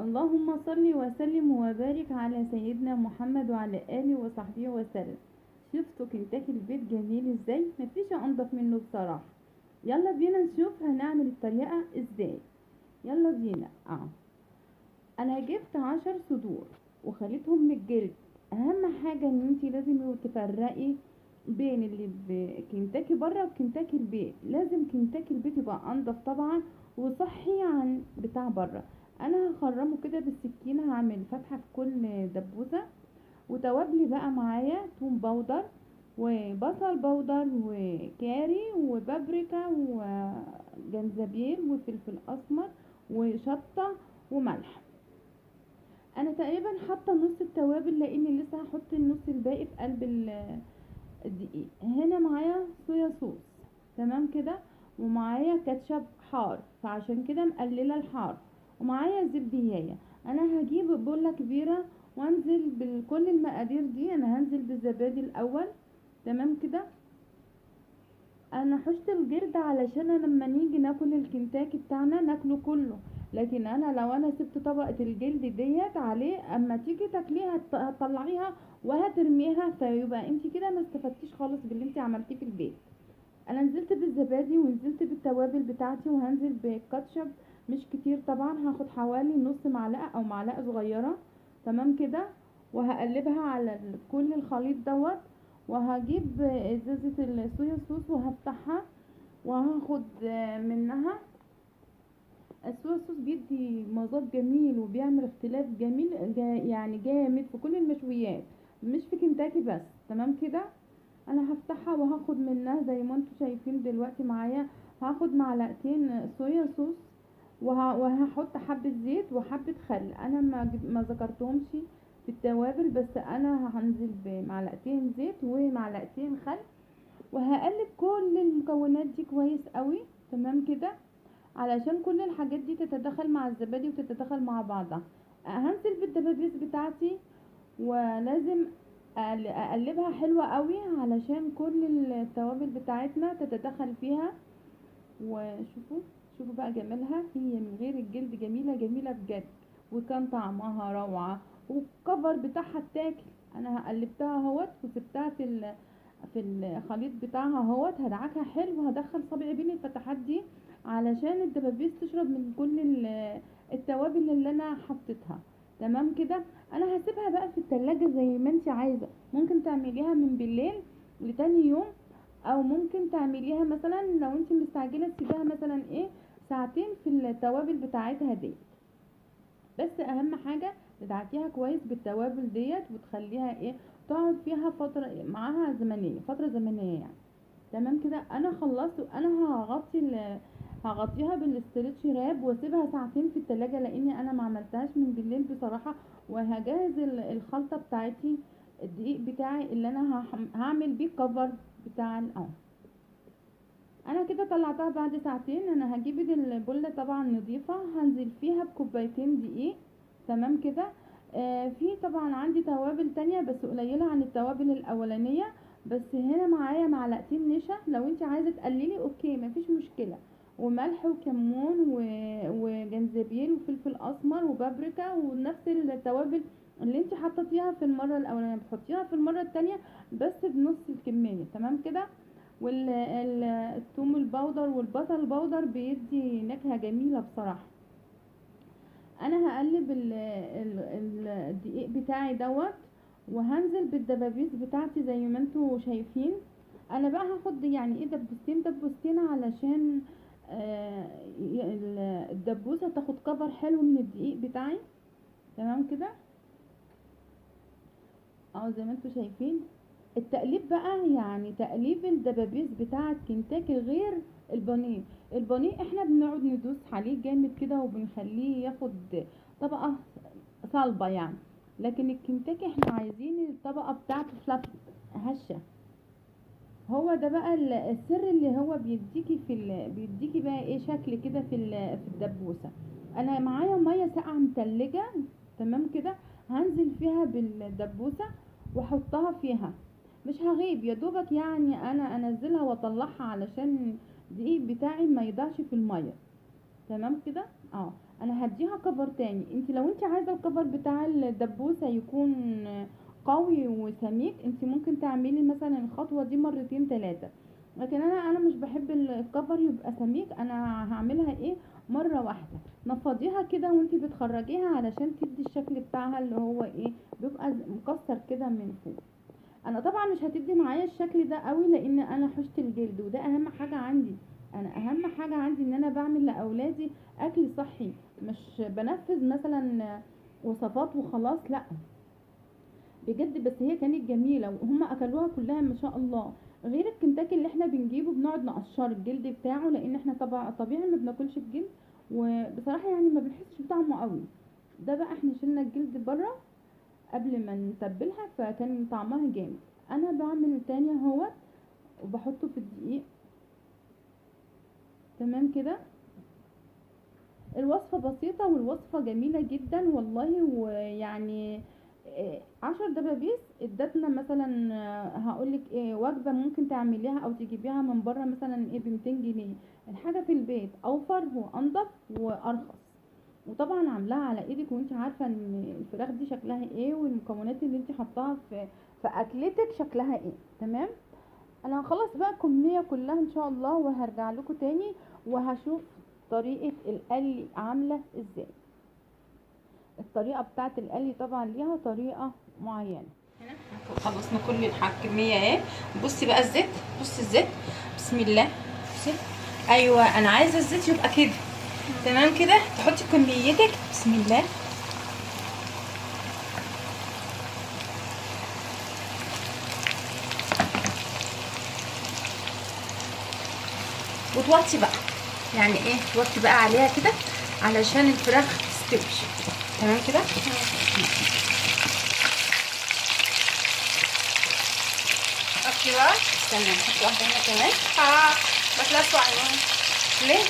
اللهم صل وسلم وبارك على سيدنا محمد وعلى آله وصحبه وسلم. شفتوا كنتاكي البيت جميل ازاي؟ مفيش انضف منه بصراحة. يلا بينا نشوف هنعمل الطريقة ازاي. يلا بينا. انا جبت 10 صدور وخليتهم من الجلد. اهم حاجة ان انتي لازم تفرقي بين اللي بكنتاكي بره وكنتاكي البيت. لازم كنتاكي البيت يبقى انضف طبعا وصحي عن بتاع بره. انا هخرمه كده بالسكينة، هعمل فتحة في كل دبوسة. وتوابلي بقى معايا توم باودر وبصل باودر وكاري وبابريكا وجنزبيل وفلفل اسمر وشطة وملح. انا تقريبا حاطه نص التوابل لاني لسه هحط النص الباقي في قلب الدقيق. هنا معايا صويا صوص، تمام كده، ومعايا كاتشب حار فعشان كده مقلله الحار، ومعايا زبدية. انا هجيب بولة كبيرة وانزل بكل المقادير دي. انا هنزل بالزبادي الاول، تمام كده. انا حشت الجلد علشان لما نيجي ناكل الكنتاكي بتاعنا ناكله كله، لكن انا لو انا سبت طبقة الجلد ديت عليه اما تيجي تاكليها هتطلعيها وهترميها، فيبقى انت كده ما استفدتيش خالص باللي انت عملتيه في البيت. انا نزلت بالزبادي ونزلت بالتوابل بتاعتي وهنزل بالكاتشب مش كتير طبعا، هاخد حوالي نص معلقة او معلقة صغيرة، تمام كده. وهقلبها على كل الخليط دوت. وهجيب ازازة الصويا صوص وهفتحها وهاخد منها. الصويا صوص بيدي مذاق جميل وبيعمل اختلاف جميل يعني جامد في كل المشويات، مش في كنتاكي بس، تمام كده. انا هفتحها وهاخد منها زي ما انتم شايفين دلوقتي معايا. هاخد معلقتين صويا صوص وهحط حبة زيت وحبة خل. انا ما ذكرتهمش في التوابل، بس انا هنزل بمعلقتين زيت ومعلقتين خل. وهقلب كل المكونات دي كويس قوي، تمام كده، علشان كل الحاجات دي تتداخل مع الزبادي وتتداخل مع بعضها. هنزل بالدبابيس بتاعتي ولازم اقلبها حلوة قوي علشان كل التوابل بتاعتنا تتدخل فيها. وشوفوا، شوفوا بقى جمالها، هي من غير الجلد جميلة جميلة بجد، وكان طعمها روعة والكفر بتاعها اتاكل. انا قلبتها اهوت وسبتها في الخليط بتاعها اهوت. هدعكها حلو وهدخل صبعي بين الفتحات دي علشان الدبابيس تشرب من كل التوابل اللي انا حطيتها، تمام كده. انا هسيبها بقى في التلاجة زي ما انت عايزة. ممكن تعمليها من بالليل لتاني يوم، او ممكن تعمليها مثلا لو انت مستعجله تسيبيها مثلا ساعتين في التوابل بتاعتها دي. بس اهم حاجه تدعكيها كويس بالتوابل ديت وتخليها تقعد فيها فتره معاها زمنيه، فتره زمنيه يعني، تمام كده. انا خلصت وانا هغطيها بالاسترتش راب واسيبها ساعتين في التلاجة لاني انا ما عملتهاش من بالليل بصراحه. وهجهز الخلطه بتاعتي، الدقيق بتاعي اللي انا هعمل بيه كفر بتاع انا كده طلعتها بعد ساعتين. انا هجيب البولة طبعا نضيفة، هنزل فيها بكوبايتين دقيق، تمام كده. في طبعا عندي توابل تانية بس قليلة عن التوابل الاولانية. بس هنا معايا معلقتين نشا، لو انت عايزة تقللي اوكي مفيش مشكلة، وملح وكمون وجنزبيل وفلفل اسمر وبابريكا، ونفس التوابل اللي انت حطيتيها في المرة الاولانية بتحطيها في المرة التانية بس بنص الكمية، تمام كده. والثوم البودر والبصل البودر بيدي نكهة جميلة بصراحة. انا هقلب الدقيق بتاعي دوت وهنزل بالدبابيس بتاعتي زي ما انتوا شايفين. انا بقى هاخد يعني دبوستين دبوستين علشان الدبوسة تاخد كفر حلو من الدقيق بتاعي، تمام كده. اهو زي ما انتوا شايفين. التقليب بقى يعني تقليب الدبابيس بتاعه كنتاكي غير البانيه. البانيه احنا بنقعد ندوس عليه جامد كده وبنخليه ياخد طبقة صلبة يعني، لكن الكنتاكي احنا عايزين الطبقة بتاعته فلافي هشة. هو ده بقى السر اللي هو بيديكي بيديكي بقى شكل كده في الدبوسة. انا معايا مية ساقعة متلجة، تمام كده. هنزل فيها بالدبوسة واحطها فيها، مش هغيب يا دوبك يعني انا انزلها واطلعها علشان الدقيق بتاعي ما يضيعش في المية. تمام كده. انا هديها كفر تاني. انت لو انت عايزه الكفر بتاع الدبوسه يكون قوي وسميك، انت ممكن تعملي مثلا الخطوه دي مرتين ثلاثه. لكن انا مش بحب الكفر يبقى سميك. انا هعملها ايه، مره واحده. نفضيها كده وانت بتخرجيها علشان تدي الشكل بتاعها اللي هو ايه، بيبقى مكسر كده من فوق. انا طبعا مش هتدي معايا الشكل ده قوي لان انا حشت الجلد، وده اهم حاجه عندي. انا اهم حاجه عندي ان انا بعمل لاولادي اكل صحي، مش بنفذ مثلا وصفات وخلاص، لا بجد. بس هي كانت جميله وهم اكلوها كلها ما شاء الله. غير الكنتاكي اللي احنا بنجيبه بنقعد نقشر الجلد بتاعه، لان احنا طبعا طبيعي ما بناكلش الجلد، وبصراحه يعني ما بنحسش بطعمه قوي. ده بقى احنا شلنا الجلد بره قبل ما نتبلها، فكان طعمها جامد. انا بعمل تاني اهو وبحطه في الدقيق. تمام كده. الوصفة بسيطة والوصفة جميلة جدا والله. ويعني 10 دبابيس ادتنا مثلا. هقولك ايه، وجبة ممكن تعمليها او تجيبيها من بره مثلا ايه ب200 جنيه. الحاجة في البيت اوفر وانضف وارخص. وطبعا عاملاها على ايدك وانت عارفة ان الفراخ دي شكلها ايه، والمكونات اللي انت حطاها في اكلتك شكلها ايه. تمام. انا هخلص بقى الكمية كلها ان شاء الله وهرجع لكم تاني وهشوف طريقة القلي عاملة ازاي. الطريقة بتاعت القلي طبعا ليها طريقة معينة. هنا خلصنا كل الكميه اهي. بصي بقى الزيت، بصي الزيت، بسم الله. بصي، ايوه انا عايزه الزيت يبقى كده. تمام كده. تحطي كميتك، بسم الله. وتوطي بقى، يعني ايه توطي بقى عليها كده علشان الفراخ تستوي. تمام كده. اوكي بقى، استنى نحط واحده هنا كمان. بس لا اسوء عيني. ليه؟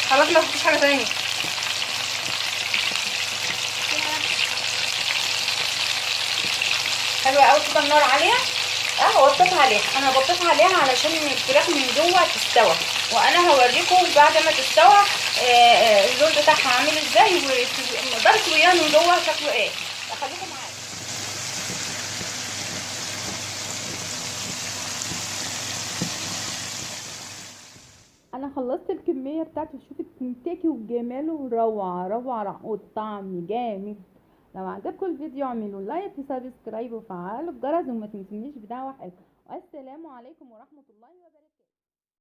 خلاص ما فيش حاجه تانية. حلوه قوي كده النار عاليه. وطيت عليها، انا بطيت عليها علشان الفراخ من جوه تستوى، وانا هوريكم بعد ما تستوى اللون بتاعها عامل ازاي، ودرجه وياه من جوه شكله ايه. خليكم معايا. انا خلصت الكمية بتاعته. شوفي الكنتاكي وجماله، روعة روعة والطعم جامد. لو عجبكم الفيديو اعملوا لايك وسبسكرايب وفعلوا الجرس وما تنسونيش بدعوة حلوة. والسلام عليكم ورحمة الله وبركاته.